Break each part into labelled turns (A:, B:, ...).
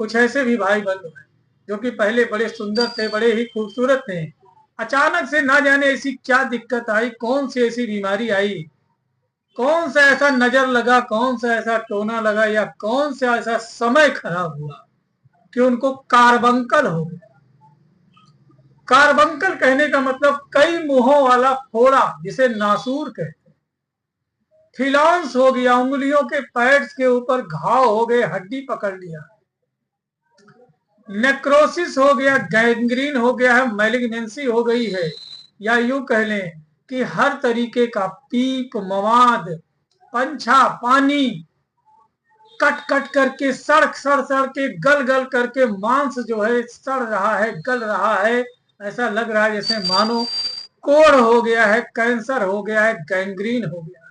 A: कुछ ऐसे भी भाई बंधु हैं जो कि पहले बड़े सुंदर थे, बड़े ही खूबसूरत थे। अचानक से ना जाने ऐसी क्या दिक्कत आई, कौन सी ऐसी बीमारी आई, कौन सा ऐसा नजर लगा, कौन सा ऐसा टोना लगा, या कौन सा ऐसा समय खराब हुआ कि उनको कार्बंकल हो गया। कार्बंकल कहने का मतलब कई मुंहों वाला फोड़ा, जिसे नासूर कहते हैं। फिलॉन्स हो गया, उंगलियों के पैड्स के ऊपर घाव हो गए, हड्डी पकड़ लिया। नेक्रोसिस हो गया, गैंग्रीन हो गया है, मैलिग्नेंसी हो गई है, या यूं कह लें कि हर तरीके का पीप, मवाद, पंछा, पानी कट कट करके, सड़ के, गल गल करके मांस जो है सड़ रहा है, गल रहा है। ऐसा लग रहा है जैसे मानो कोढ़ हो गया है, कैंसर हो गया है, गैंग्रीन हो गया है।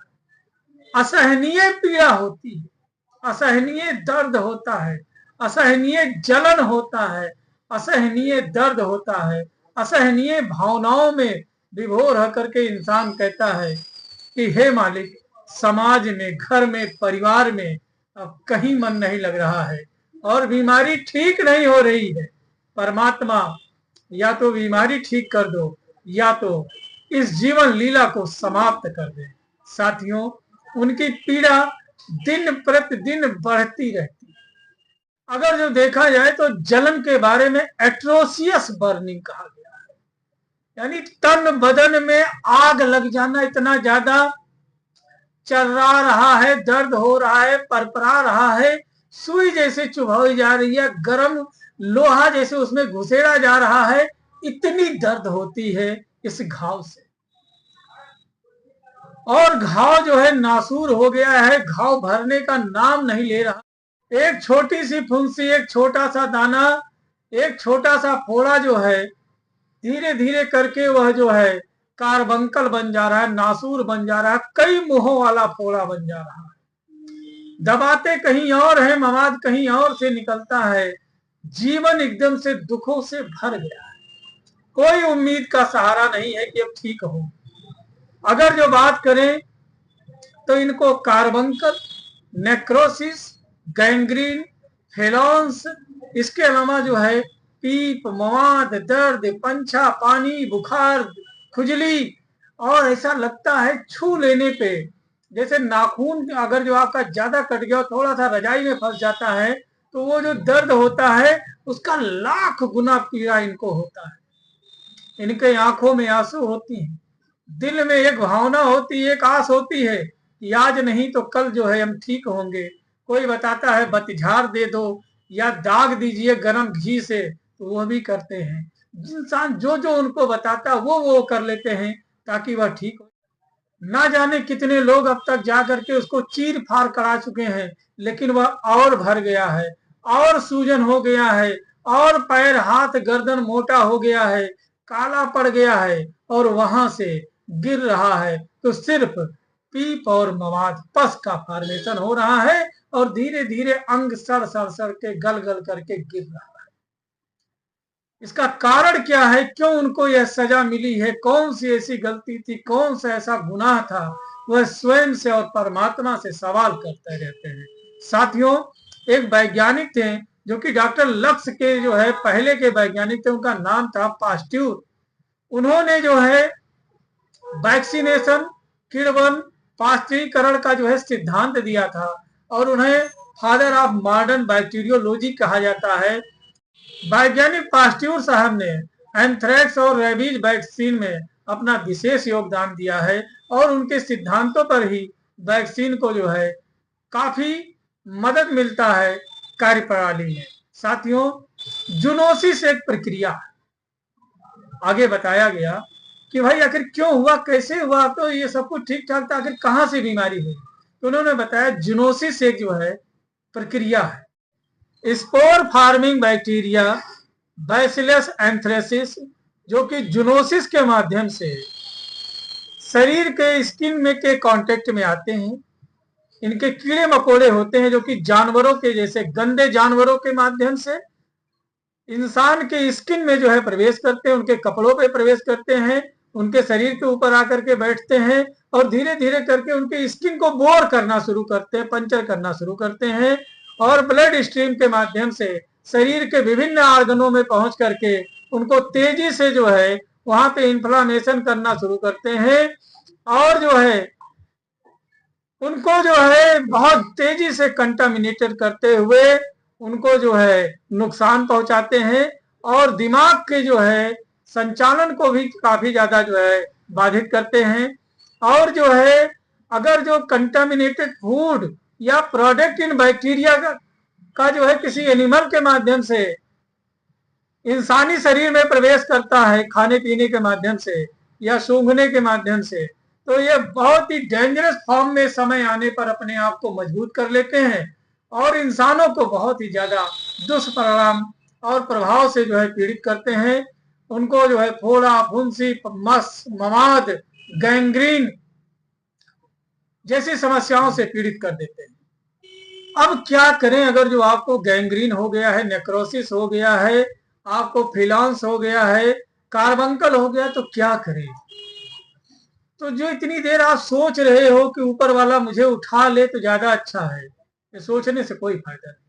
A: असहनीय पीड़ा होती है, असहनीय दर्द होता है, असहनीय जलन होता है, असहनीय दर्द होता है। असहनीय भावनाओं में विभोर होकर के इंसान कहता है कि हे मालिक, समाज में, घर में, परिवार में अब कहीं मन नहीं लग रहा है और बीमारी ठीक नहीं हो रही है। परमात्मा, या तो बीमारी ठीक कर दो, या तो इस जीवन लीला को समाप्त कर दे। साथियों, उनकी पीड़ा दिन प्रतिदिन बढ़ती रहती है। अगर जो देखा जाए तो जलन के बारे में एट्रोसियस बर्निंग कहा गया है, यानी तन बदन में आग लग जाना, इतना ज्यादा चर्रा रहा है, दर्द हो रहा है, परपरा रहा है, सुई जैसे चुभाई जा रही है, गर्म लोहा जैसे उसमें घुसेड़ा जा रहा है। इतनी दर्द होती है इस घाव से। और घाव जो है नासूर हो गया है, घाव भरने का नाम नहीं ले रहा। एक छोटी सी फुंसी, एक छोटा सा दाना, एक छोटा सा फोड़ा जो है, धीरे धीरे करके वह जो है कार्बंकल बन जा रहा है, नासूर बन जा रहा है, कई मुंहों वाला फोड़ा बन जा रहा है। दबाते कहीं और है, मवाद कहीं और से निकलता है। जीवन एकदम से दुखों से भर गया है, कोई उम्मीद का सहारा नहीं है कि अब ठीक हो। अगर जो बात करें तो इनको कार्बंकल, नेक्रोसिस, गैंग्रीन, फेलॉन्स, इसके अलावा जो है पीप, मवाद, दर्द, पंछा, पानी, बुखार, खुजली, और ऐसा लगता है छू लेने पे जैसे नाखून अगर जो आपका ज्यादा कट गया, थोड़ा सा रजाई में फंस जाता है, तो वो जो दर्द होता है उसका लाख गुना पीड़ा इनको होता है। इनके आंखों में आंसू होती हैं, दिल में एक भावना होती है, एक आस होती है कि आज नहीं तो कल जो है हम ठीक होंगे। कोई बताता है बतिझार दे दो या दाग दीजिए गरम घी से, तो वो भी करते हैं। इंसान जो जो उनको बताता वो कर लेते हैं ताकि वह ठीक हो। ना जाने कितने लोग अब तक जा करके उसको चीर फाड़ करा चुके हैं, लेकिन वह और भर गया है, और सूजन हो गया है, और पैर, हाथ, गर्दन मोटा हो गया है, काला पड़ गया है, और वहां से गिर रहा है तो सिर्फ पीप और मवाद, पस का फॉर्मेशन हो रहा है, और धीरे धीरे अंग सड़ के, गल गल करके गिर रहा है। इसका कारण क्या है, क्यों उनको यह सजा मिली है, कौन सी ऐसी गलती थी, कौन सा ऐसा गुनाह था, वह स्वयं से और परमात्मा से सवाल करते रहते हैं। साथियों, एक वैज्ञानिक थे जो कि डॉक्टर लक्स के जो है पहले के वैज्ञानिक थे, उनका नाम था पास्ट्यूर। उन्होंने जो है वैक्सीनेशन, किण्वन, पास्चुरीकरण का जो है सिद्धांत दिया था, और उन्हें फादर ऑफ मॉडर्न बैक्टीरियोलॉजी कहा जाता है। वैज्ञानिक पास्ट्यूर साहब ने एंथ्रेक्स और रेबीज वैक्सीन में अपना विशेष योगदान दिया है, और उनके सिद्धांतों पर ही वैक्सीन को जो है काफी मदद मिलता है कार्यप्रणाली में। साथियों, जूनोसिस एक प्रक्रिया है। आगे बताया गया कि भाई आखिर क्यों हुआ, कैसे हुआ, तो ये सब कुछ ठीक ठाक था, आखिर कहां से बीमारी हुई। तो उन्होंने बताया जूनोसिस एक जो है प्रक्रिया है। Spore farming bacteria bacillus anthracis, जो कि जूनोसिस के माध्यम से शरीर के स्किन में के कांटेक्ट में आते हैं। इनके कीड़े मकोड़े होते हैं जो कि जानवरों के जैसे, गंदे जानवरों के माध्यम से इंसान के स्किन में जो है प्रवेश करते हैं, उनके कपड़ों पे प्रवेश करते हैं, उनके शरीर के ऊपर आकर के बैठते हैं, और धीरे धीरे करके उनके स्किन को बोर करना शुरू करते हैं, पंचर करना शुरू करते हैं, और ब्लड स्ट्रीम के माध्यम से शरीर के विभिन्न आर्गनों में पहुंच करके उनको तेजी से जो है वहां पे इन्फ्लामेशन करना शुरू करते हैं और जो है उनको जो है बहुत तेजी से कंटामिनेटेड करते हुए उनको जो है नुकसान पहुंचाते हैं और दिमाग के जो है संचालन को भी काफी ज्यादा जो है बाधित करते हैं। और जो है अगर जो कंटामिनेटेड फूड या प्रोडक्ट इन बैक्टीरिया का जो है किसी एनिमल के माध्यम से इंसानी शरीर में प्रवेश करता है खाने पीने के माध्यम से या सूंघने के माध्यम से, तो ये बहुत ही डेंजरस फॉर्म में समय आने पर अपने आप को मजबूत कर लेते हैं और इंसानों को बहुत ही ज्यादा दुष्परिणाम और प्रभाव से जो है पीड़ित करते हैं। उनको जो है फोड़ा, फुंसी, मस, ममाद, गैंग्रीन जैसी समस्याओं से पीड़ित कर देते हैं। अब क्या करें अगर जो आपको गैंग्रीन हो गया है, नेक्रोसिस हो गया है, आपको फिलांस हो गया है, कार्बंकल हो गया, तो क्या करें? तो जो इतनी देर आप सोच रहे हो कि ऊपर वाला मुझे उठा ले तो ज्यादा अच्छा है, ये सोचने से कोई फायदा नहीं।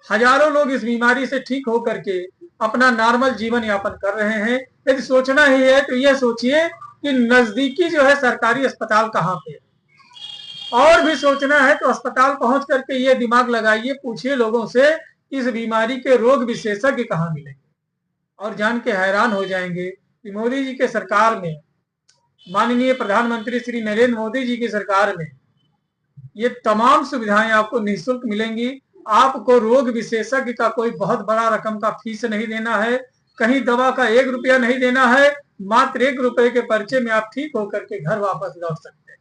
A: हजारों लोग इस बीमारी से ठीक होकर के अपना नॉर्मल जीवन यापन कर रहे हैं। यदि सोचना ही है तो यह सोचिए कि नजदीकी जो है सरकारी अस्पताल कहाँ पे है, और भी सोचना है तो अस्पताल पहुंच करके ये दिमाग लगाइए, पूछिए लोगों से इस बीमारी के रोग विशेषज्ञ कहाँ मिलेंगे, और जान के हैरान हो जाएंगे कि मोदी जी के सरकार में, माननीय प्रधानमंत्री श्री नरेंद्र मोदी जी की सरकार में ये तमाम सुविधाएं आपको निःशुल्क मिलेंगी। आपको रोग विशेषज्ञ का कोई बहुत बड़ा रकम का फीस नहीं देना है, कहीं दवा का 1 रुपया नहीं देना है, मात्र 1 रुपए के पर्चे में आप ठीक होकर के घर वापस लौट सकते हैं।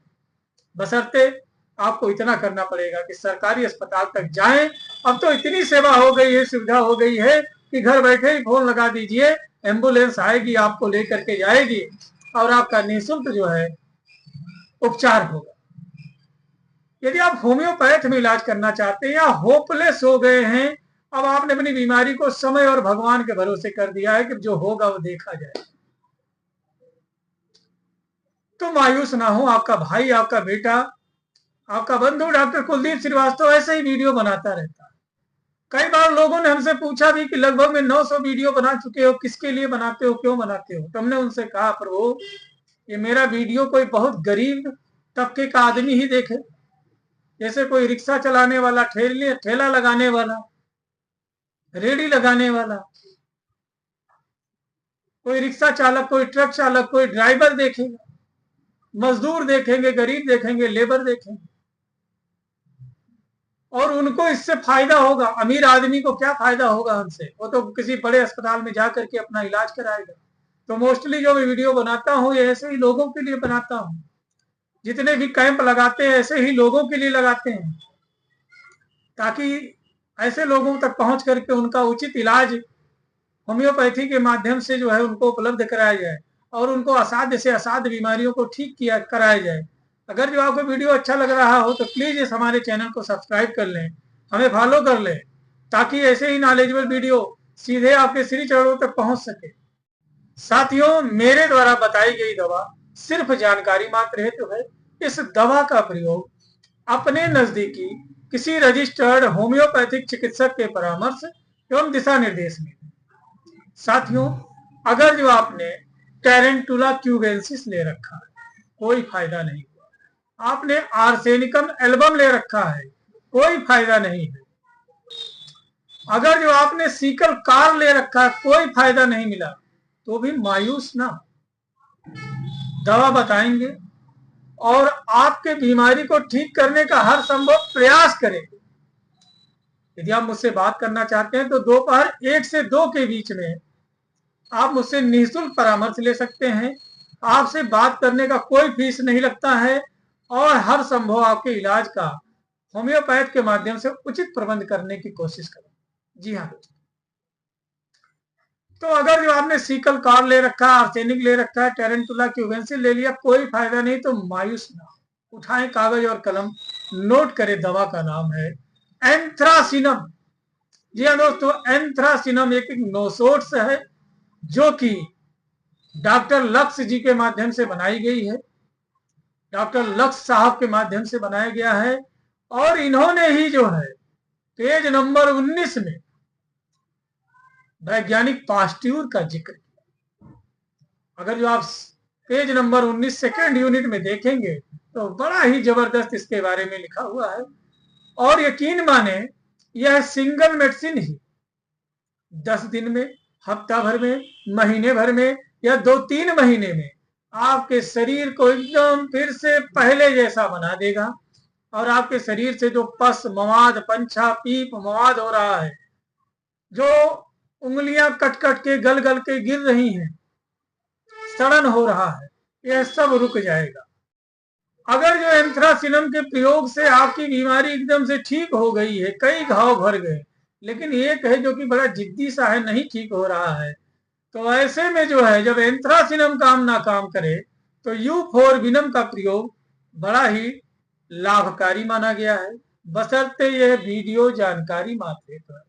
A: बशर्ते आपको इतना करना पड़ेगा कि सरकारी अस्पताल तक जाएं। अब तो इतनी सेवा हो गई है, सुविधा हो गई है कि घर बैठे ही फोन लगा दीजिए, एम्बुलेंस आएगी, आपको लेकर के जाएगी और आपका निःशुल्क जो है उपचार होगा। यदि आप होम्योपैथ में इलाज करना चाहते हैं या होपलेस हो गए हैं, अब आपने अपनी बीमारी को समय और भगवान के भरोसे कर दिया है कि जो होगा वो देखा जाए, तो मायूस ना हो। आपका भाई, आपका बेटा, आपका बंधु डॉक्टर कुलदीप श्रीवास्तव ऐसे ही वीडियो बनाता रहता है। कई बार लोगों ने हमसे पूछा भी कि लगभग मैं 900 वीडियो बना चुके हो, किसके लिए बनाते हो, क्यों बनाते हो? तो हमने उनसे कहा, प्रभु ये मेरा वीडियो कोई बहुत गरीब तबके का आदमी ही देखे, जैसे कोई रिक्शा चलाने वाला, ठेला लगाने वाला, रेडी लगाने वाला, कोई रिक्शा चालक, कोई ट्रक चालक, कोई ड्राइवर देखेगा, मजदूर देखेंगे, गरीब देखेंगे, लेबर देखेंगे, और उनको इससे फायदा होगा। अमीर आदमी को क्या फायदा होगा हमसे? वो तो किसी बड़े अस्पताल में जाकर के अपना इलाज कराएगा। तो मोस्टली जो मैं वीडियो बनाता हूँ ये ऐसे ही लोगों के लिए बनाता हूँ। जितने भी कैंप लगाते हैं ऐसे ही लोगों के लिए लगाते हैं, ताकि ऐसे लोगों तक पहुंच करके उनका उचित इलाज होम्योपैथी के माध्यम से जो है उनको उपलब्ध कराया जाए और उनको असाध्य से असाध्य बीमारियों को ठीक किया कराया जाए। अगर जो आपको वीडियो अच्छा लग रहा हो तो प्लीज इस हमारे चैनल को सब्सक्राइब कर लें, हमें फॉलो कर लें, ताकि ऐसे ही नॉलेजेबल वीडियो सीधे आपके श्री चरणों तक पहुंच सके। साथियों, मेरे द्वारा बताई गई दवा सिर्फ जानकारी मात्र हेतु है। इस दवा का प्रयोग अपने नजदीकी किसी रजिस्टर्ड होम्योपैथिक चिकित्सक के परामर्श एवं दिशा निर्देश में। साथियों, अगर जो आपने टेरेंटुला क्यूबेंसिस ले रखा है, कोई फायदा नहीं हुआ। आपने आर्सेनिकम एल्बम ले रखा है, कोई फायदा नहीं है। अगर जो आपने सीकल कार ले रखा है, कोई फायदा नहीं मिला, तो भी मायूस ना, दवा बताएंगे और आपके बीमारी को ठीक करने का हर संभव प्रयास करेंगे। यदि आप मुझसे बात करना चाहते हैं तो दोपहर 1 से 2 के बीच में आप मुझसे निःशुल्क परामर्श ले सकते हैं। आपसे बात करने का कोई फीस नहीं लगता है और हर संभव आपके इलाज का होम्योपैथ के माध्यम से उचित प्रबंध करने की कोशिश करें। जी हाँ दोस्तों, तो अगर जो आपने सीकल कार ले रखा है, आर्सेनिक ले रखा है, टेरेंटुला क्यूबेंसिस ले लिया, कोई फायदा नहीं, तो मायूस ना, उठाएं कागज और कलम, नोट करें। दवा का नाम है एंथ्रासिनम। जी हाँ दोस्तों, एंथ्रासिनम एक नोसोट्स है जो कि डॉक्टर लक्स जी के माध्यम से बनाई गई है, डॉक्टर लक्स साहब के माध्यम से बनाया गया है। और इन्होंने ही जो है पेज नंबर 19 में वैज्ञानिक पास्ट्यूर का जिक्र किया। अगर जो आप पेज नंबर 19 सेकेंड यूनिट में देखेंगे तो बड़ा ही जबरदस्त इसके बारे में लिखा हुआ है। और यकीन माने यह सिंगल मेडिसिन ही 10 दिन में, हफ्ता भर में, महीने भर में या 2-3 महीने में आपके शरीर को एकदम फिर से पहले जैसा बना देगा। और आपके शरीर से जो पस मवाद, पंछा, पीप मवाद हो रहा है, जो उंगलियां कट कट के गल गल के गिर रही हैं, सड़न हो रहा है, यह सब रुक जाएगा। अगर जो एंथ्रासिनम के प्रयोग से आपकी बीमारी एकदम से ठीक हो गई है, कई घाव भर गए, लेकिन एक है जो कि बड़ा जिद्दी सा है, नहीं ठीक हो रहा है, तो ऐसे में जो है जब एंथ्रासिनम काम ना काम करे तो यूफोरबिनम का प्रयोग बड़ा ही लाभकारी माना गया है, बशर्ते यह वीडियो जानकारी मात्र है।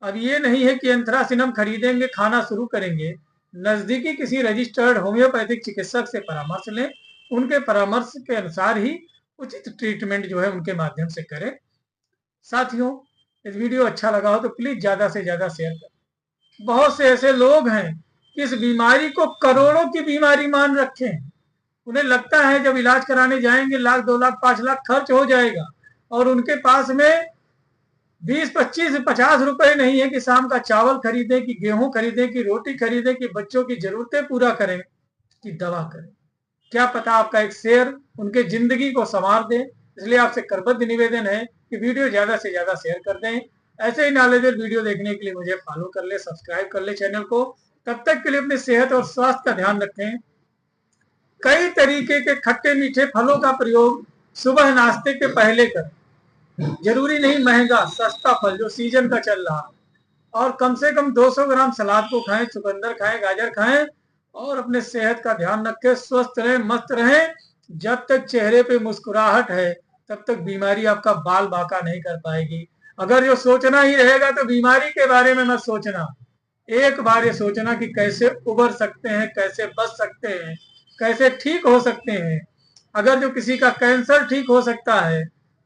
A: अब ये नहीं है कि एंथ्रासिनम खरीदेंगे, खाना शुरू करेंगे, नजदीकी किसी रजिस्टर्ड होम्योपैथिक चिकित्सक से परामर्श लें, उनके परामर्श के अनुसार ही उचित ट्रीटमेंट जो है उनके माध्यम से करें। साथियों, इस वीडियो अच्छा लगा हो तो प्लीज ज्यादा से ज्यादा शेयर करें। बहुत से ऐसे लोग हैं कि इस बीमारी को करोड़ों की बीमारी मान रखे हैं। उन्हें लगता है जब इलाज कराने जाएंगे 1 लाख, 2 लाख, 5 लाख खर्च हो जाएगा, और उनके पास में 20, 25, 50 रुपए नहीं है कि शाम का चावल खरीदें, कि गेहूं खरीदें, कि रोटी खरीदें, कि बच्चों की जरूरतें पूरा करें, कि दवा करें। क्या पता आपका एक शेयर उनके जिंदगी को संवार दे। इसलिए आपसे करबद्ध निवेदन है कि वीडियो ज्यादा से ज्यादा शेयर कर दें। ऐसे ही नॉलेजेबल वीडियो देखने के लिए मुझे फॉलो कर ले, सब्सक्राइब कर ले चैनल को। तब तक के लिए अपने सेहत और स्वास्थ्य का ध्यान रखें। कई तरीके के खट्टे मीठे फलों का प्रयोग सुबह नाश्ते के पहले करें। जरूरी नहीं महंगा, सस्ता फल जो सीजन का चल रहा है। और कम से कम 200 ग्राम सलाद को खाएं, चुकंदर खाएं, गाजर खाएं, और अपने सेहत का ध्यान रखें। स्वस्थ रहें, मस्त रहें। जब तक चेहरे पे मुस्कुराहट है तब तक बीमारी आपका बाल बांका नहीं कर पाएगी। अगर जो सोचना ही रहेगा तो बीमारी के बारे में मत सोचना। एक बार ये सोचना कि कैसे उबर सकते हैं, कैसे बच सकते हैं, कैसे ठीक हो सकते हैं। अगर जो किसी का कैंसर ठीक हो सकता है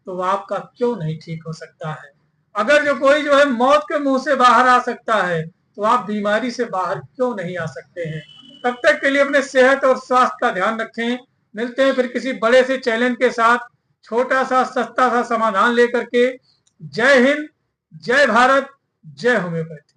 A: तो वह आपका क्यों नहीं ठीक हो सकता है। अगर जो कोई जो है मौत के मुंह से बाहर आ सकता है तो आप बीमारी से बाहर क्यों नहीं आ सकते हैं। तब तक के लिए अपने सेहत और स्वास्थ्य का ध्यान रखें। मिलते हैं फिर किसी बड़े से चैलेंज के साथ, छोटा सा सस्ता सा समाधान लेकर के। जय हिंद, जय भारत, जय होम्योपैथी।